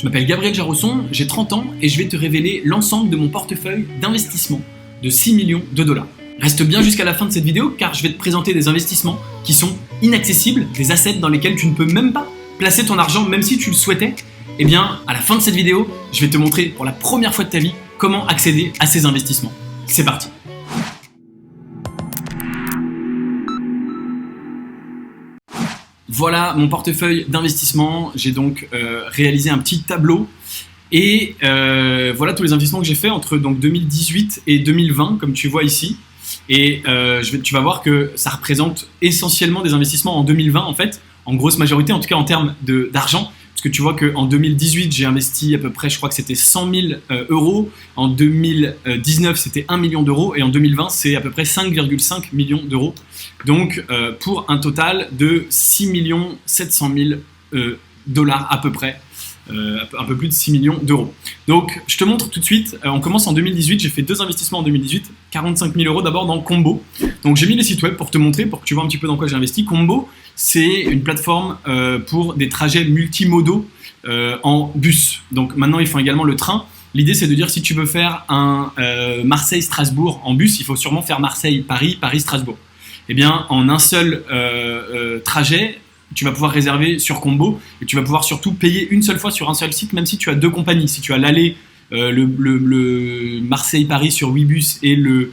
Je m'appelle Gabriel Jarosson, j'ai 30 ans et je vais te révéler l'ensemble de mon portefeuille d'investissement de 6 millions de dollars. Reste bien jusqu'à la fin de cette vidéo car je vais te présenter des investissements qui sont inaccessibles, des assets dans lesquels tu ne peux même pas placer ton argent même si tu le souhaitais. Eh bien, à la fin de cette vidéo, je vais te montrer pour la première fois de ta vie comment accéder à ces investissements. C'est parti! Voilà mon portefeuille d'investissement. J'ai donc réalisé un petit tableau et voilà tous les investissements que j'ai fait entre donc 2018 et 2020, comme tu vois ici. Et tu vas voir que ça représente essentiellement des investissements en 2020 en fait, en grosse majorité, en tout cas en termes d'argent. Parce que tu vois qu'en 2018, j'ai investi à peu près, je crois que c'était 100 000 euros. En 2019, c'était 1 million d'euros. Et en 2020, c'est à peu près 5,5 millions d'euros. Donc, pour un total de 6 700 000 dollars à peu près. Un peu plus de 6 millions d'euros. Donc, je te montre tout de suite. On commence en 2018. J'ai fait 2 investissements en 2018. 45 000 euros d'abord dans Combo. Donc, j'ai mis les sites web pour te montrer, pour que tu vois un petit peu dans quoi j'ai investi. Combo, c'est une plateforme pour des trajets multimodaux en bus. Donc, maintenant, ils font également le train. L'idée, c'est de dire si tu veux faire un Marseille-Strasbourg en bus, il faut sûrement faire Marseille-Paris, Paris-Strasbourg. Eh bien, en un seul trajet, tu vas pouvoir réserver sur Combo et tu vas pouvoir surtout payer une seule fois sur un seul site, même si tu as 2 compagnies. Si tu as l'aller, le Marseille-Paris sur Ouibus et le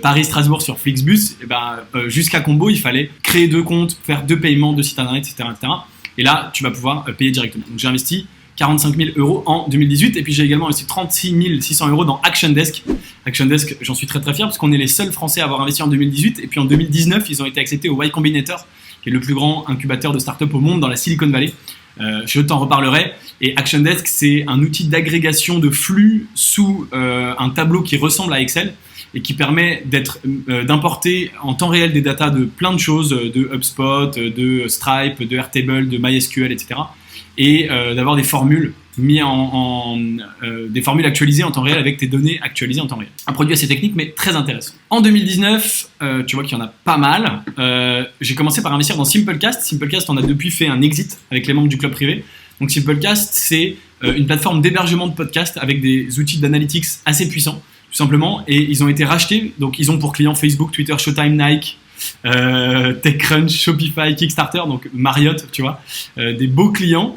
Paris-Strasbourg sur Flixbus, et jusqu'à Combo, il fallait créer 2 comptes, faire 2 paiements, 2 sites internet, etc., etc. Et là, tu vas pouvoir payer directement. Donc, j'ai investi 45 000 euros en 2018 et puis j'ai également investi 36 600 euros dans ActionDesk. ActionDesk, j'en suis très très fier parce qu'on est les seuls Français à avoir investi en 2018 et puis en 2019, ils ont été acceptés au Y Combinator, qui est le plus grand incubateur de start-up au monde dans la Silicon Valley. Je t'en reparlerai. Et ActionDesk, c'est un outil d'agrégation de flux sous un tableau qui ressemble à Excel et qui permet d'importer en temps réel des datas de plein de choses, de HubSpot, de Stripe, de Airtable, de MySQL, etc. Et d'avoir des formules des formules actualisées en temps réel avec tes données actualisées en temps réel. Un produit assez technique mais très intéressant. En 2019, tu vois qu'il y en a pas mal. J'ai commencé par investir dans Simplecast. Simplecast, on a depuis fait un exit avec les membres du club privé. Donc Simplecast, c'est une plateforme d'hébergement de podcasts avec des outils d'analytics assez puissants, tout simplement. Et ils ont été rachetés. Donc ils ont pour clients Facebook, Twitter, Showtime, Nike, TechCrunch, Shopify, Kickstarter, donc Marriott, tu vois, des beaux clients,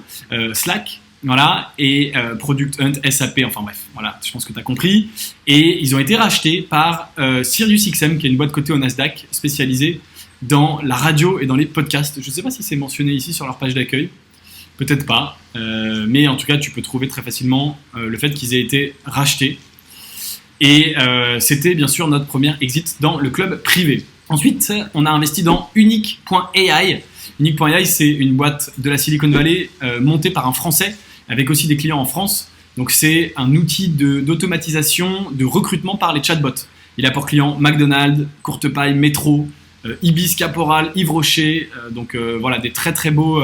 Slack, voilà, et Product Hunt, SAP, enfin bref, voilà, je pense que tu as compris. Et ils ont été rachetés par SiriusXM, qui est une boîte cotée au Nasdaq spécialisée dans la radio et dans les podcasts. Je ne sais pas si c'est mentionné ici sur leur page d'accueil, peut-être pas, mais en tout cas, tu peux trouver très facilement le fait qu'ils aient été rachetés. Et c'était bien sûr notre première exit dans le club privé. Ensuite, on a investi dans Unique.ai. Unique.ai, c'est une boîte de la Silicon Valley montée par un Français avec aussi des clients en France. Donc, c'est un outil d'automatisation de recrutement par les chatbots. Il a pour clients McDonald's, Courtepaille, Métro, Ibis, Caporal, Yves Rocher. Donc, voilà, des très très beaux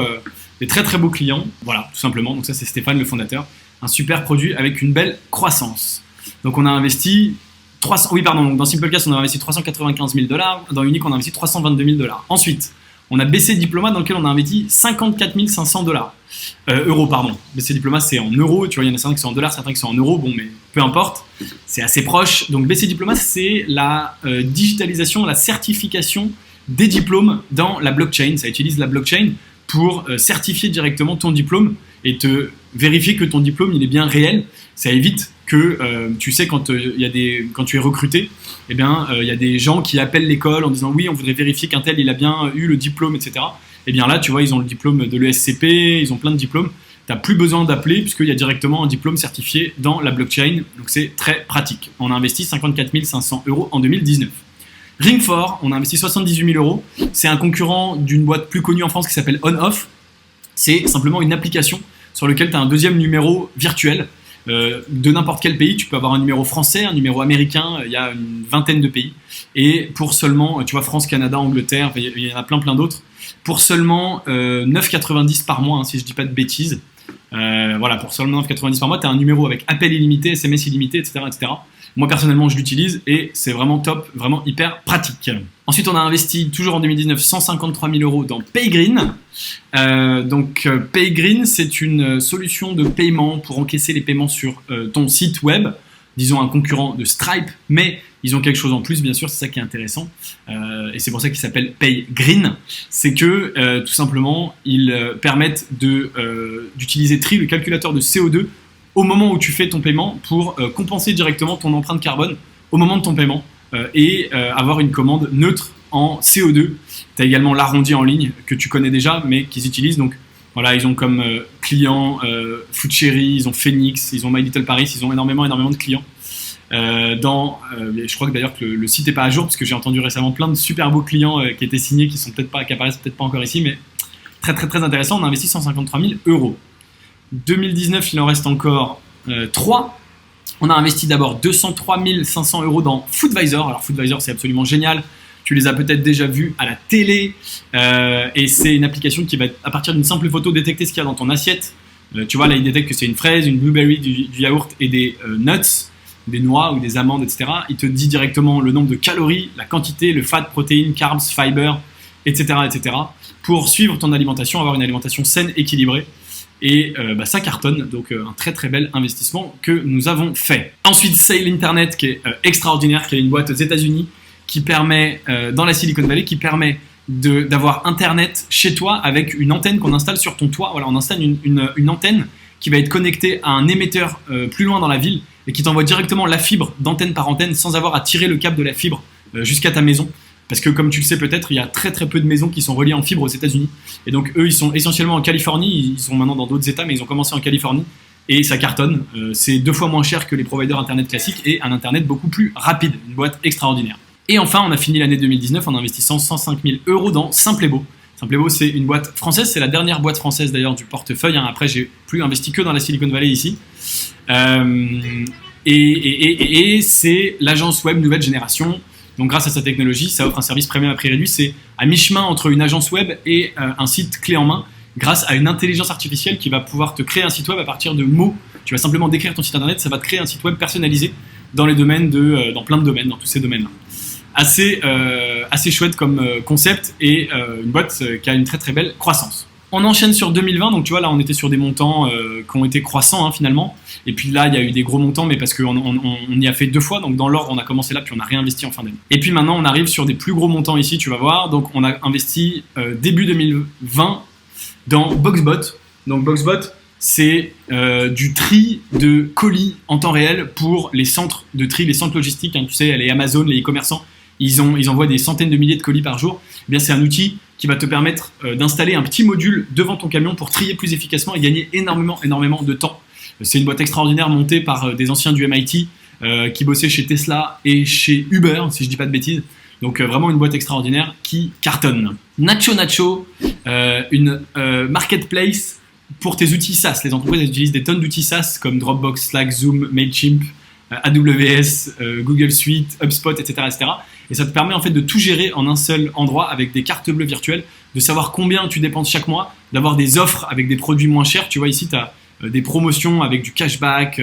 clients. Voilà, tout simplement. Donc, ça, c'est Stéphane, le fondateur. Un super produit avec une belle croissance. Donc, on a investi donc dans Simplecast, on a investi 395 000 dollars. Dans Unique, on a investi 322 000 dollars. Ensuite, on a BC Diploma dans lequel on a investi 54 500 dollars. Euros, pardon. BC Diploma, c'est en euros. Tu vois, il y en a certains qui sont en dollars, certains qui sont en euros. Bon, mais peu importe. C'est assez proche. Donc, BC Diploma, c'est la digitalisation, la certification des diplômes dans la blockchain. Ça utilise la blockchain pour certifier directement ton diplôme et te vérifier que ton diplôme, il est bien réel. Ça évite que, tu sais, quand tu es recruté, eh bien, il y a des gens qui appellent l'école en disant oui, on voudrait vérifier qu'un tel, il a bien eu le diplôme, etc. Eh bien là, tu vois, ils ont le diplôme de l'ESCP, ils ont plein de diplômes. Tu n'as plus besoin d'appeler puisqu'il y a directement un diplôme certifié dans la blockchain. Donc, c'est très pratique. On a investi 54 500 euros en 2019. Ring4, on a investi 78 000 euros. C'est un concurrent d'une boîte plus connue en France qui s'appelle OnOff. C'est simplement une application sur laquelle tu as un deuxième numéro virtuel. De n'importe quel pays, tu peux avoir un numéro français, un numéro américain, il y a une vingtaine de pays. Et pour seulement, tu vois, France, Canada, Angleterre, il y en a plein d'autres. Pour seulement 9,90 par mois, hein, si je dis pas de bêtises, Voilà, pour seulement 9,90 par mois, tu as un numéro avec appel illimité, SMS illimité, etc., etc. Moi, personnellement, je l'utilise et c'est vraiment top, vraiment hyper pratique. Ensuite, on a investi, toujours en 2019, 153 000 euros dans PayGreen. PayGreen, c'est une solution de paiement pour encaisser les paiements sur ton site web, disons un concurrent de Stripe, mais ils ont quelque chose en plus, bien sûr, c'est ça qui est intéressant. Et c'est pour ça qu'il s'appelle PayGreen. C'est que, tout simplement, ils permettent d'utiliser Tree, le calculateur de CO2, au moment où tu fais ton paiement pour compenser directement ton empreinte carbone au moment de ton paiement et avoir une commande neutre en CO2. Tu as également l'arrondi en ligne que tu connais déjà mais qu'ils utilisent. Donc voilà, ils ont comme clients Food Cherry, ils ont Phoenix, ils ont My Little Paris, ils ont énormément de clients. Je crois que d'ailleurs que le site n'est pas à jour parce que j'ai entendu récemment plein de super beaux clients qui étaient signés qui apparaissent peut-être pas encore ici, mais très très très intéressant. On a investi 153 000 euros. 2019, il en reste encore 3. On a investi d'abord 203 500 euros dans Foodvisor. Alors Foodvisor, c'est absolument génial. Tu les as peut-être déjà vus à la télé. Et c'est une application qui va, à partir d'une simple photo, détecter ce qu'il y a dans ton assiette. Tu vois, là, il détecte que c'est une fraise, une blueberry, du yaourt et des nuts, des noix ou des amandes, etc. Il te dit directement le nombre de calories, la quantité, le fat, protéines, carbs, fiber, etc., etc. pour suivre ton alimentation, avoir une alimentation saine, équilibrée. Et ça cartonne, donc un très très bel investissement que nous avons fait. Ensuite, Sale Internet, qui est extraordinaire, qui est une boîte aux États-Unis qui permet, dans la Silicon Valley, qui permet d'avoir Internet chez toi avec une antenne qu'on installe sur ton toit. Voilà, on installe une antenne qui va être connectée à un émetteur plus loin dans la ville et qui t'envoie directement la fibre d'antenne par antenne sans avoir à tirer le câble de la fibre jusqu'à ta maison. Parce que comme tu le sais peut-être, il y a très très peu de maisons qui sont reliées en fibre aux États-Unis. Et donc eux, ils sont essentiellement en Californie, ils sont maintenant dans d'autres États, mais ils ont commencé en Californie. Et ça cartonne. C'est 2 fois moins cher que les providers Internet classiques et un Internet beaucoup plus rapide. Une boîte extraordinaire. Et enfin, on a fini l'année 2019 en investissant 105 000 euros dans Simplebo. Simplebo, c'est une boîte française. C'est la dernière boîte française d'ailleurs du portefeuille. Après, j'ai plus investi que dans la Silicon Valley ici. Et c'est l'agence web nouvelle génération. Donc grâce à sa technologie, ça offre un service premium à prix réduit. C'est à mi-chemin entre une agence web et un site clé en main grâce à une intelligence artificielle qui va pouvoir te créer un site web à partir de mots. Tu vas simplement décrire ton site internet, ça va te créer un site web personnalisé dans les domaines dans plein de domaines, dans tous ces domaines-là. Assez chouette comme concept et une boîte qui a une très très belle croissance. On enchaîne sur 2020, donc tu vois là on était sur des montants qui ont été croissants finalement, et puis là il y a eu des gros montants mais parce qu'on y a fait 2 fois, donc dans l'ordre on a commencé là puis on a réinvesti en fin d'année. Et puis maintenant on arrive sur des plus gros montants ici, tu vas voir, donc on a investi début 2020 dans Boxbot. Donc Boxbot c'est du tri de colis en temps réel pour les centres de tri, les centres logistiques, tu sais les Amazon, les e-commerçants, ils envoient des centaines de milliers de colis par jour. Eh bien c'est un outil qui va te permettre d'installer un petit module devant ton camion pour trier plus efficacement et gagner énormément de temps. C'est une boîte extraordinaire montée par des anciens du MIT qui bossaient chez Tesla et chez Uber, si je dis pas de bêtises. Donc vraiment une boîte extraordinaire qui cartonne. Nacho, une marketplace pour tes outils SaaS. Les entreprises utilisent des tonnes d'outils SaaS comme Dropbox, Slack, Zoom, Mailchimp, AWS, Google Suite, HubSpot, etc., etc. Et ça te permet en fait de tout gérer en un seul endroit avec des cartes bleues virtuelles, de savoir combien tu dépenses chaque mois, d'avoir des offres avec des produits moins chers. Tu vois ici, tu as des promotions avec du cashback,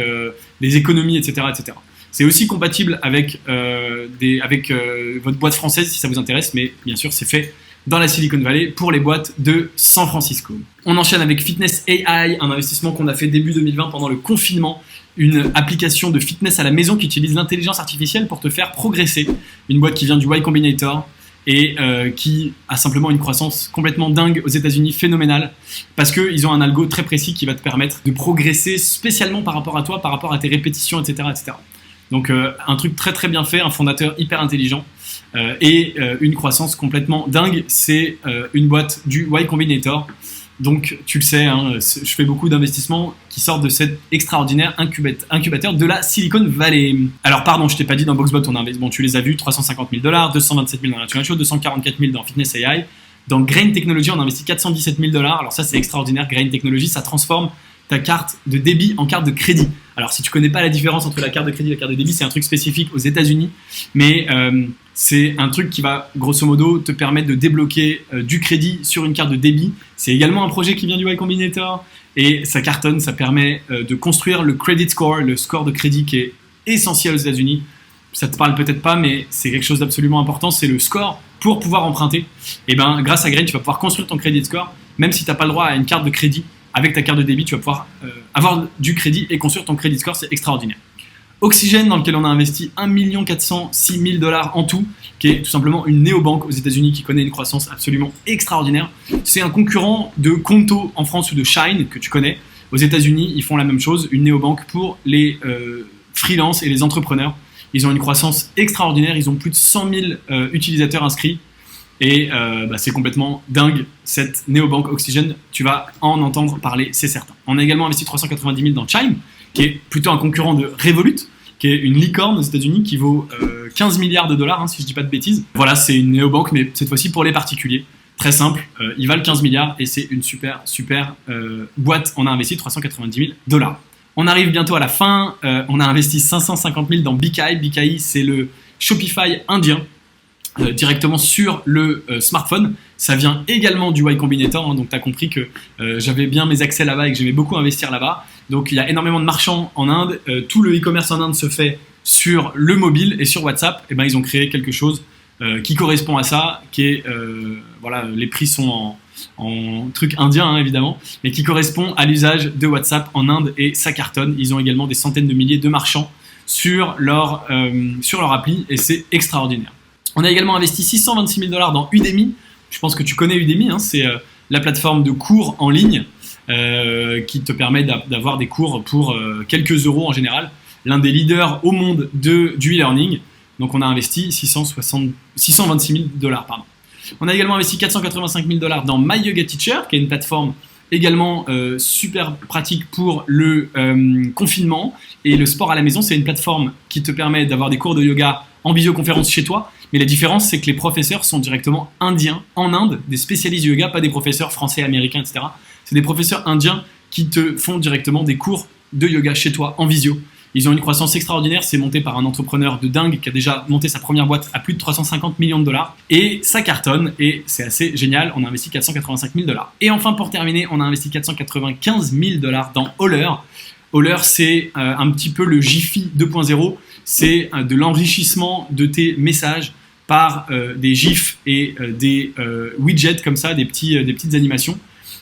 des économies, etc., etc. C'est aussi compatible avec votre boîte française si ça vous intéresse, mais bien sûr c'est fait dans la Silicon Valley pour les boîtes de San Francisco. On enchaîne avec Fitness AI, un investissement qu'on a fait début 2020 pendant le confinement. Une application de fitness à la maison qui utilise l'intelligence artificielle pour te faire progresser. Une boîte qui vient du Y Combinator et qui a simplement une croissance complètement dingue aux États-Unis, phénoménale, parce qu'ils ont un algo très précis qui va te permettre de progresser spécialement par rapport à toi, par rapport à tes répétitions, etc. etc. Donc un truc très très bien fait, un fondateur hyper intelligent et une croissance complètement dingue. C'est une boîte du Y Combinator. Donc tu le sais, je fais beaucoup d'investissements qui sortent de cet extraordinaire incubateur de la Silicon Valley. Alors pardon, je t'ai pas dit dans Boxbot, tu les as vus, 350 000 $, 227 000 dans Nacho, 244 000 dans Fitness AI. Dans Grain Technology, on a investi 417 000 $. Alors ça c'est extraordinaire, Grain Technology, ça transforme ta carte de débit en carte de crédit. Alors si tu connais pas la différence entre la carte de crédit et la carte de débit, c'est un truc spécifique aux États-Unis, mais c'est un truc qui va grosso modo te permettre de débloquer du crédit sur une carte de débit. C'est également un projet qui vient du Y Combinator et ça cartonne, ça permet de construire le credit score, le score de crédit qui est essentiel aux États-Unis. Ça te parle peut-être pas, mais c'est quelque chose d'absolument important, c'est le score pour pouvoir emprunter. Et ben, grâce à Grain, tu vas pouvoir construire ton credit score, même si tu n'as pas le droit à une carte de crédit. Avec ta carte de débit, tu vas pouvoir avoir du crédit et construire ton credit score, c'est extraordinaire. Oxygène, dans lequel on a investi 1 406 000 $ en tout, qui est tout simplement une néobanque aux États-Unis qui connaît une croissance absolument extraordinaire. C'est un concurrent de Conto en France ou de Shine que tu connais. Aux États-Unis, ils font la même chose, une néobanque pour les freelances et les entrepreneurs. Ils ont une croissance extraordinaire, ils ont plus de 100 000 utilisateurs inscrits. Et c'est complètement dingue, cette néobanque Oxygène, tu vas en entendre parler, c'est certain. On a également investi 390 000 dans Chime, qui est plutôt un concurrent de Revolut, qui est une licorne aux États-Unis qui vaut 15 milliards de dollars, si je dis pas de bêtises. Voilà, c'est une néobanque, mais cette fois-ci pour les particuliers. Très simple, ils valent 15 milliards et c'est une super boîte. On a investi 390 000 $. On arrive bientôt à la fin, on a investi 550 000 dans BKI. BKI, c'est le Shopify indien. Directement sur le smartphone. Ça vient également du Y Combinator, donc tu as compris que j'avais bien mes accès là-bas et que j'aimais beaucoup investir là-bas. Donc il y a énormément de marchands en Inde, tout le e-commerce en Inde se fait sur le mobile et sur WhatsApp. Et ben, ils ont créé quelque chose qui correspond à ça, qui est, les prix sont en truc indien hein, évidemment, mais qui correspond à l'usage de WhatsApp en Inde et ça cartonne. Ils ont également des centaines de milliers de marchands sur leur appli et c'est extraordinaire. On a également investi 626 000 $ dans Udemy. Je pense que tu connais Udemy, hein, c'est la plateforme de cours en ligne qui te permet d'avoir des cours pour quelques euros en général. L'un des leaders au monde du e-learning. Donc on a investi 626 000 $. On a également investi 485 000 $ dans My Yoga Teacher, qui est une plateforme également super pratique pour le confinement et le sport à la maison. C'est une plateforme qui te permet d'avoir des cours de yoga en visioconférence chez toi. Mais la différence, c'est que les professeurs sont directement indiens en Inde, des spécialistes du yoga, pas des professeurs français, américains, etc. C'est des professeurs indiens qui te font directement des cours de yoga chez toi en visio. Ils ont une croissance extraordinaire, c'est monté par un entrepreneur de dingue qui a déjà monté sa première boîte à plus de 350 millions de $. Et ça cartonne et c'est assez génial, on a investi 485 000 $. Et enfin, pour terminer, on a investi 495 000 $ dans Hauler. Hauler, c'est un petit peu le Jiffy 2.0. C'est de l'enrichissement de tes messages par des gifs et des widgets comme ça, des petites animations.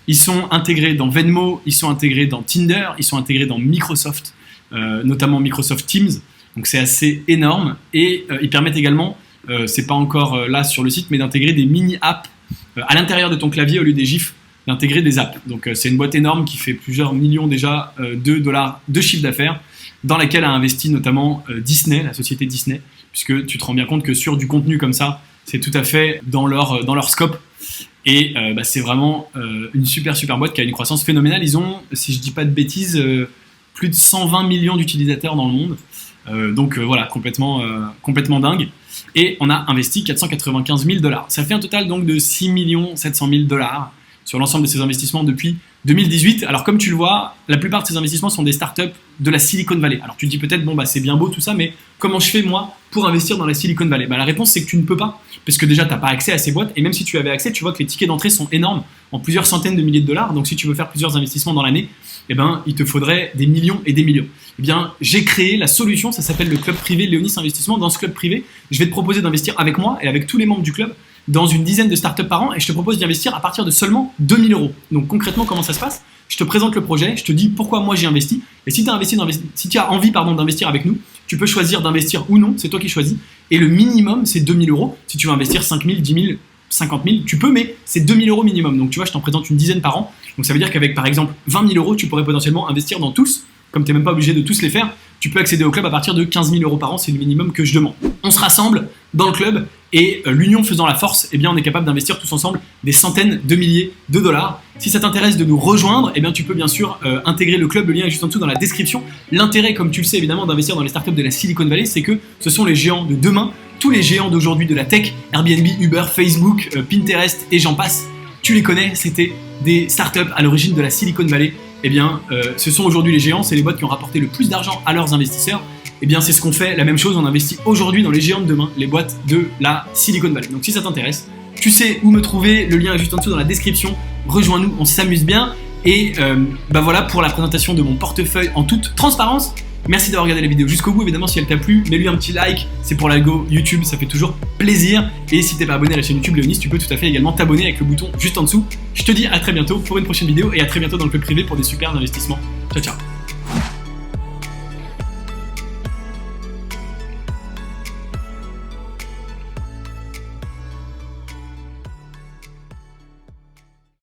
Ils sont intégrés dans Venmo, ils sont intégrés dans Tinder, ils sont intégrés dans Microsoft, notamment Microsoft Teams. Donc c'est assez énorme et ils permettent également, c'est pas encore là sur le site, mais d'intégrer des mini-apps à l'intérieur de ton clavier au lieu des gifs, d'intégrer des apps. Donc c'est une boîte énorme qui fait plusieurs millions déjà de dollars de chiffre d'affaires, dans laquelle a investi notamment Disney, la société Disney, puisque tu te rends bien compte que sur du contenu comme ça, c'est tout à fait dans leur scope. Et c'est vraiment une super boîte qui a une croissance phénoménale. Ils ont, si je dis pas de bêtises, plus de 120 millions d'utilisateurs dans le monde. Donc voilà, complètement dingue. Et on a investi 495 000 $. Ça fait un total donc de 6 700 000 $ sur l'ensemble de ces investissements depuis 2018. Alors comme tu le vois, la plupart de ces investissements sont des startups de la Silicon Valley. Alors tu te dis peut-être, c'est bien beau tout ça, mais comment je fais moi pour investir dans la Silicon Valley ? La réponse c'est que tu ne peux pas, parce que déjà tu n'as pas accès à ces boîtes, et même si tu avais accès, tu vois que les tickets d'entrée sont énormes, en plusieurs centaines de milliers de dollars. Donc si tu veux faire plusieurs investissements dans l'année, il te faudrait des millions et des millions. J'ai créé la solution, ça s'appelle le club privé Léonis Investissement. Dans ce club privé, je vais te proposer d'investir avec moi et avec tous les membres du club dans une dizaine de startups par an, et je te propose d'y investir à partir de seulement 2 000 €. Donc concrètement, comment ça se passe ? Je te présente le projet, je te dis pourquoi moi j'ai investi, et si tu as envie d'investir avec nous, tu peux choisir d'investir ou non, c'est toi qui choisis, et le minimum c'est 2 000 €. Si tu veux investir 5 000, 10 000, 50 000, tu peux, mais c'est 2 000 € minimum. Donc tu vois, je t'en présente une dizaine par an, donc ça veut dire qu'avec par exemple 20 000 €, tu pourrais potentiellement investir dans tous. Comme tu n'es même pas obligé de tous les faire, tu peux accéder au club à partir de 15 000 € par an, c'est le minimum que je demande. On se rassemble dans le club et l'union faisant la force, on est capable d'investir tous ensemble des centaines de milliers de dollars. Si ça t'intéresse de nous rejoindre, tu peux bien sûr intégrer le club, le lien est juste en dessous dans la description. L'intérêt, comme tu le sais évidemment, d'investir dans les startups de la Silicon Valley, c'est que ce sont les géants de demain, tous les géants d'aujourd'hui de la tech, Airbnb, Uber, Facebook, Pinterest et j'en passe. Tu les connais, c'était des startups à l'origine de la Silicon Valley. Ce sont aujourd'hui les géants, c'est les boîtes qui ont rapporté le plus d'argent à leurs investisseurs. C'est ce qu'on fait, la même chose, on investit aujourd'hui dans les géants de demain, les boîtes de la Silicon Valley. Donc si ça t'intéresse, tu sais où me trouver, le lien est juste en dessous dans la description. Rejoins-nous, on s'amuse bien. Et bah voilà pour la présentation de mon portefeuille en toute transparence. Merci d'avoir regardé la vidéo jusqu'au bout. Évidemment, si elle t'a plu, mets-lui un petit like. C'est pour l'algo YouTube, ça fait toujours plaisir. Et si t'es pas abonné à la chaîne YouTube Léonis, tu peux tout à fait également t'abonner avec le bouton juste en dessous. Je te dis à très bientôt pour une prochaine vidéo et à très bientôt dans le club privé pour des super investissements. Ciao, ciao.